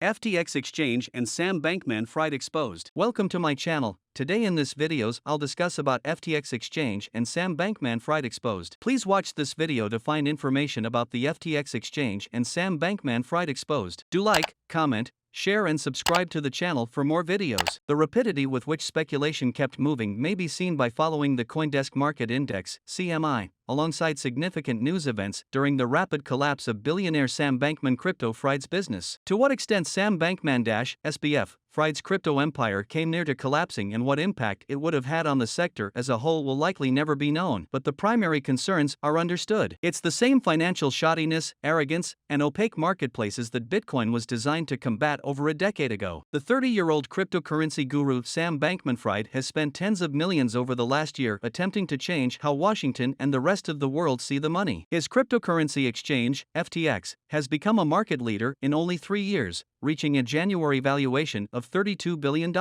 FTX exchange and Sam Bankman Fried exposed. Welcome to my channel. Today in this videos I'll discuss about FTX exchange and Sam Bankman Fried exposed. Please watch this video to find information about the FTX exchange and Sam Bankman Fried exposed. Do like, comment, share and subscribe to the channel for more videos. The rapidity with which speculation kept moving may be seen by following the CoinDesk Market Index, CMI, alongside significant news events during the rapid collapse of billionaire Sam Bankman Crypto Fried's business. To what extent Sam Bankman-SBF Fried's crypto empire came near to collapsing and what impact it would have had on the sector as a whole will likely never be known, but the primary concerns are understood. It's the same financial shoddiness, arrogance, and opaque marketplaces that Bitcoin was designed to combat over a decade ago. The 30-year-old cryptocurrency guru Sam Bankman-Fried has spent tens of millions over the last year attempting to change how Washington and the rest of the world see the money. His cryptocurrency exchange, FTX, has become a market leader in only 3 years, reaching a January valuation of $32 billion.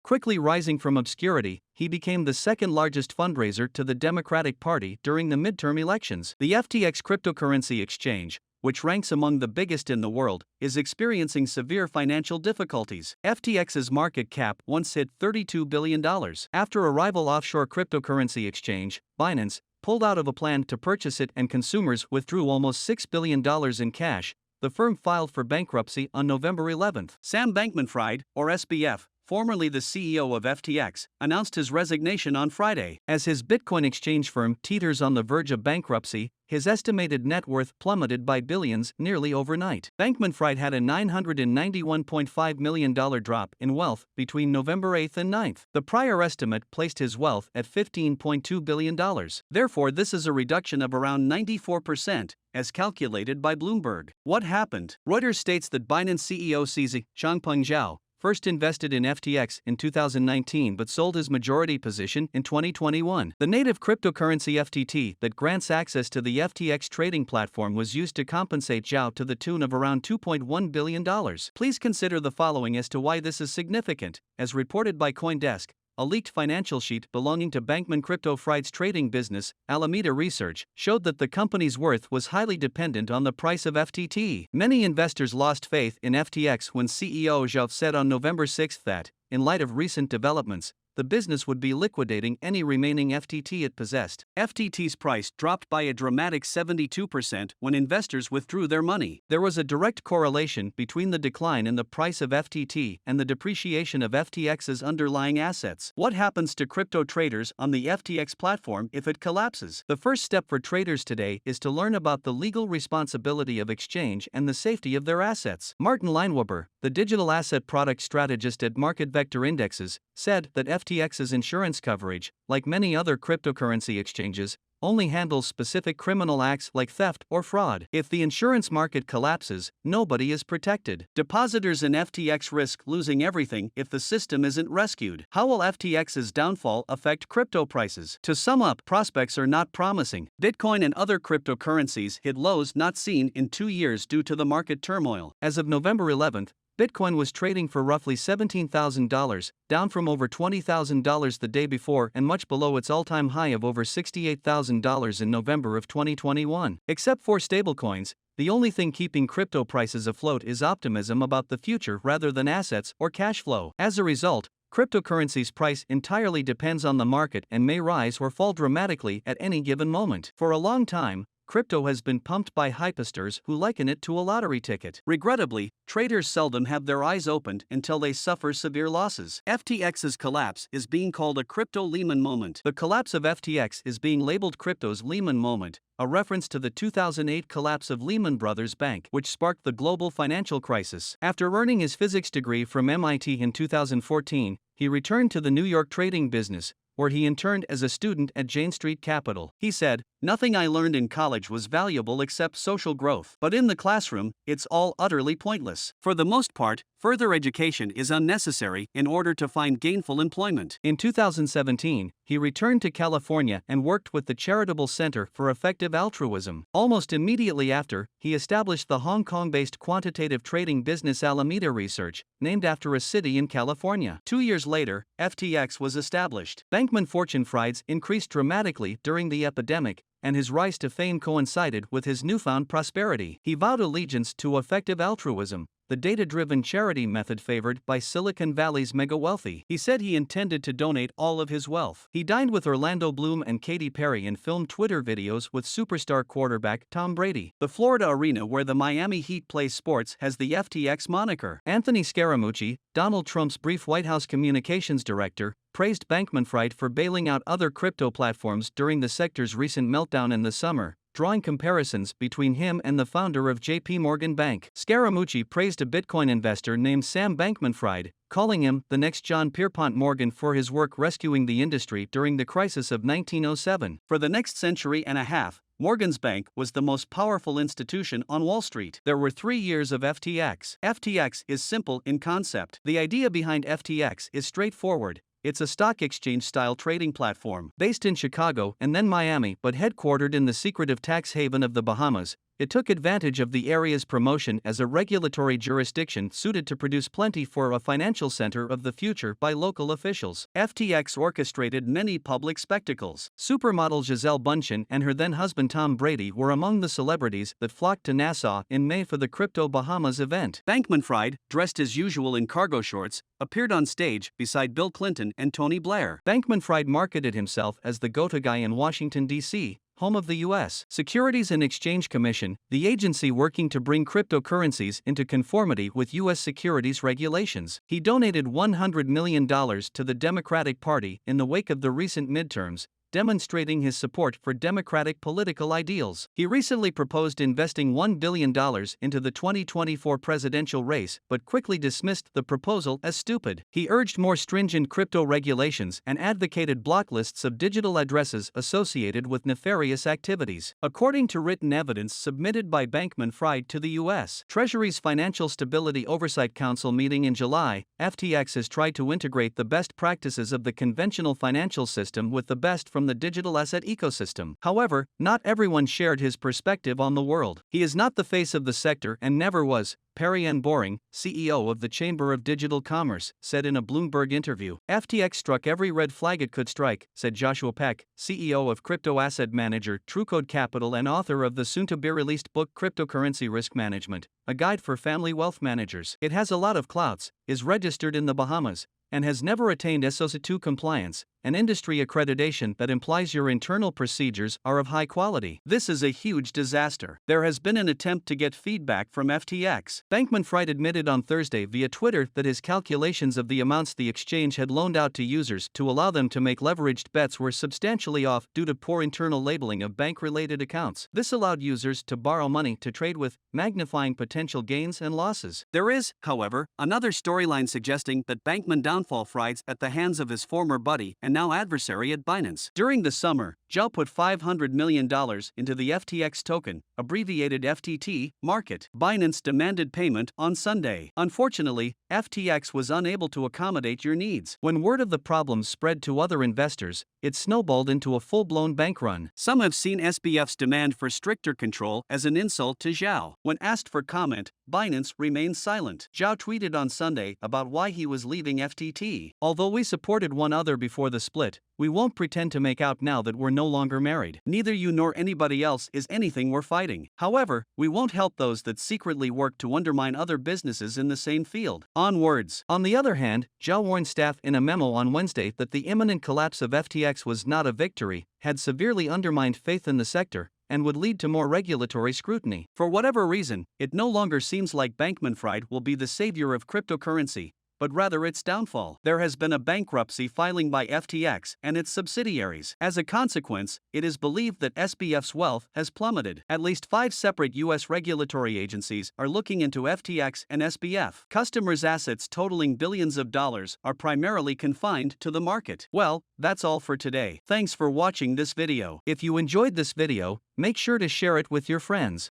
Quickly rising from obscurity, he became the second largest fundraiser to the Democratic Party during the midterm elections. The FTX cryptocurrency exchange, which ranks among the biggest in the world, is experiencing severe financial difficulties. FTX's market cap once hit $32 billion. After a rival offshore cryptocurrency exchange, Binance, pulled out of a plan to purchase it and consumers withdrew almost $6 billion in cash, the firm filed for bankruptcy on November 11. Sam Bankman Fried, or SBF, formerly the CEO of FTX, announced his resignation on Friday. As his Bitcoin exchange firm teeters on the verge of bankruptcy, his estimated net worth plummeted by billions nearly overnight. Bankman Fried had a $991.5 million drop in wealth between November 8 and 9. The prior estimate placed his wealth at $15.2 billion. Therefore, this is a reduction of around 94%, as calculated by Bloomberg. What happened? Reuters states that Binance CEO CZ Changpeng Zhao first invested in FTX in 2019 but sold his majority position in 2021. The native cryptocurrency FTT that grants access to the FTX trading platform was used to compensate Zhao to the tune of around $2.1 billion. Please consider the following as to why this is significant. As reported by CoinDesk, a leaked financial sheet belonging to Bankman Crypto Fried's trading business, Alameda Research, showed that the company's worth was highly dependent on the price of FTT. Many investors lost faith in FTX when CEO Zhao said on November 6 that, in light of recent developments, the business would be liquidating any remaining FTT it possessed. FTT's price dropped by a dramatic 72% when investors withdrew their money. There was a direct correlation between the decline in the price of FTT and the depreciation of FTX's underlying assets. What happens to crypto traders on the FTX platform if it collapses? The first step for traders today is to learn about the legal responsibility of exchange and the safety of their assets. Martin Leinweber, the digital asset product strategist at Market Vector Indexes, said that FTX's insurance coverage, like many other cryptocurrency exchanges, only handles specific criminal acts like theft or fraud. If the insurance market collapses, nobody is protected. Depositors in FTX risk losing everything if the system isn't rescued. How will FTX's downfall affect crypto prices? To sum up, prospects are not promising. Bitcoin and other cryptocurrencies hit lows not seen in 2 years due to the market turmoil. As of November 11, Bitcoin was trading for roughly $17,000, down from over $20,000 the day before and much below its all-time high of over $68,000 in November of 2021. Except for stablecoins, the only thing keeping crypto prices afloat is optimism about the future rather than assets or cash flow. As a result, cryptocurrency's price entirely depends on the market and may rise or fall dramatically at any given moment. For a long time, crypto has been pumped by hypesters who liken it to a lottery ticket. Regrettably, traders seldom have their eyes opened until they suffer severe losses. FTX's collapse is being called a crypto Lehman moment. The collapse of FTX is being labeled crypto's Lehman moment, a reference to the 2008 collapse of Lehman Brothers Bank, which sparked the global financial crisis. After earning his physics degree from MIT in 2014, he returned to the New York trading business, where he interned as a student at Jane Street Capital. He said, "Nothing I learned in college was valuable except social growth. But in the classroom, it's all utterly pointless. For the most part, further education is unnecessary in order to find gainful employment." In 2017, he returned to California and worked with the Charitable Center for Effective Altruism. Almost immediately after, he established the Hong Kong-based quantitative trading business Alameda Research, named after a city in California. 2 years later, FTX was established. Bankman fortune Fried's increased dramatically during the epidemic, and his rise to fame coincided with his newfound prosperity. He vowed allegiance to effective altruism, the data-driven charity method favored by Silicon Valley's mega-wealthy. He said he intended to donate all of his wealth. He dined with Orlando Bloom and Katy Perry and filmed Twitter videos with superstar quarterback Tom Brady. The Florida arena where the Miami Heat play sports has the FTX moniker. Anthony Scaramucci, Donald Trump's brief White House communications director, praised Bankman for bailing out other crypto platforms during the sector's recent meltdown in the summer, drawing comparisons between him and the founder of JP Morgan Bank. Scaramucci praised a Bitcoin investor named Sam Bankman-Fried, calling him the next John Pierpont Morgan for his work rescuing the industry during the crisis of 1907. For the next century and a half, Morgan's Bank was the most powerful institution on Wall Street. There were 3 years of FTX. FTX is simple in concept. The idea behind FTX is straightforward. It's a stock exchange-style trading platform, based in Chicago and then Miami but headquartered in the secretive tax haven of the Bahamas. It took advantage of the area's promotion as a regulatory jurisdiction suited to produce plenty for a financial center of the future by local officials. FTX orchestrated many public spectacles. Supermodel Gisele Bündchen and her then-husband Tom Brady were among the celebrities that flocked to Nassau in May for the Crypto Bahamas event. Bankman-Fried, dressed as usual in cargo shorts, appeared on stage beside Bill Clinton and Tony Blair. Bankman-Fried marketed himself as the go-to guy in Washington, D.C., home of the U.S. Securities and Exchange Commission, the agency working to bring cryptocurrencies into conformity with U.S. securities regulations. He donated $100 million to the Democratic Party in the wake of the recent midterms, demonstrating his support for democratic political ideals. He recently proposed investing $1 billion into the 2024 presidential race but quickly dismissed the proposal as stupid. He urged more stringent crypto regulations and advocated block lists of digital addresses associated with nefarious activities. According to written evidence submitted by Bankman-Fried to the U.S. Treasury's Financial Stability Oversight Council meeting in July, FTX has tried to integrate the best practices of the conventional financial system with the best from the digital asset ecosystem. However, not everyone shared his perspective on the world. He is not the face of the sector and never was, Perry-Ann Boring, CEO of the Chamber of Digital Commerce, said in a Bloomberg interview. FTX struck every red flag it could strike, said Joshua Peck, CEO of crypto asset manager Truecode Capital and author of the soon-to-be-released book Cryptocurrency Risk Management, a guide for family wealth managers. It has a lot of clouts, is registered in the Bahamas, and has never attained SOC 2 compliance, an industry accreditation that implies your internal procedures are of high quality. This is a huge disaster. There has been an attempt to get feedback from FTX. Bankman-Fried admitted on Thursday via Twitter that his calculations of the amounts the exchange had loaned out to users to allow them to make leveraged bets were substantially off due to poor internal labeling of bank-related accounts. This allowed users to borrow money to trade with, magnifying potential gains and losses. There is, however, another storyline suggesting that Bankman downfall fried at the hands of his former buddy and now adversary at Binance. During the summer, Zhao put $500 million into the FTX token, abbreviated FTT, market. Binance demanded payment on Sunday. Unfortunately, FTX was unable to accommodate your needs. When word of the problems spread to other investors, it snowballed into a full-blown bank run. Some have seen SBF's demand for stricter control as an insult to Zhao. When asked for comment, Binance remained silent. Zhao tweeted on Sunday about why he was leaving FTT. Although we supported one other before the split, we won't pretend to make out now that we're no longer married. Neither you nor anybody else is anything we're fighting. However, we won't help those that secretly work to undermine other businesses in the same field. Onwards. On the other hand, Zhao warned staff in a memo on Wednesday that the imminent collapse of FTX was not a victory, had severely undermined faith in the sector, and would lead to more regulatory scrutiny. For whatever reason, it no longer seems like Bankman-Fried will be the savior of cryptocurrency, but rather its downfall. There has been a bankruptcy filing by FTX and its subsidiaries. As a consequence, it is believed that SBF's wealth has plummeted. At least 5 separate U.S. regulatory agencies are looking into FTX and SBF. Customers' assets totaling billions of dollars are primarily confined to the market. Well, that's all for today. Thanks for watching this video. If you enjoyed this video, make sure to share it with your friends.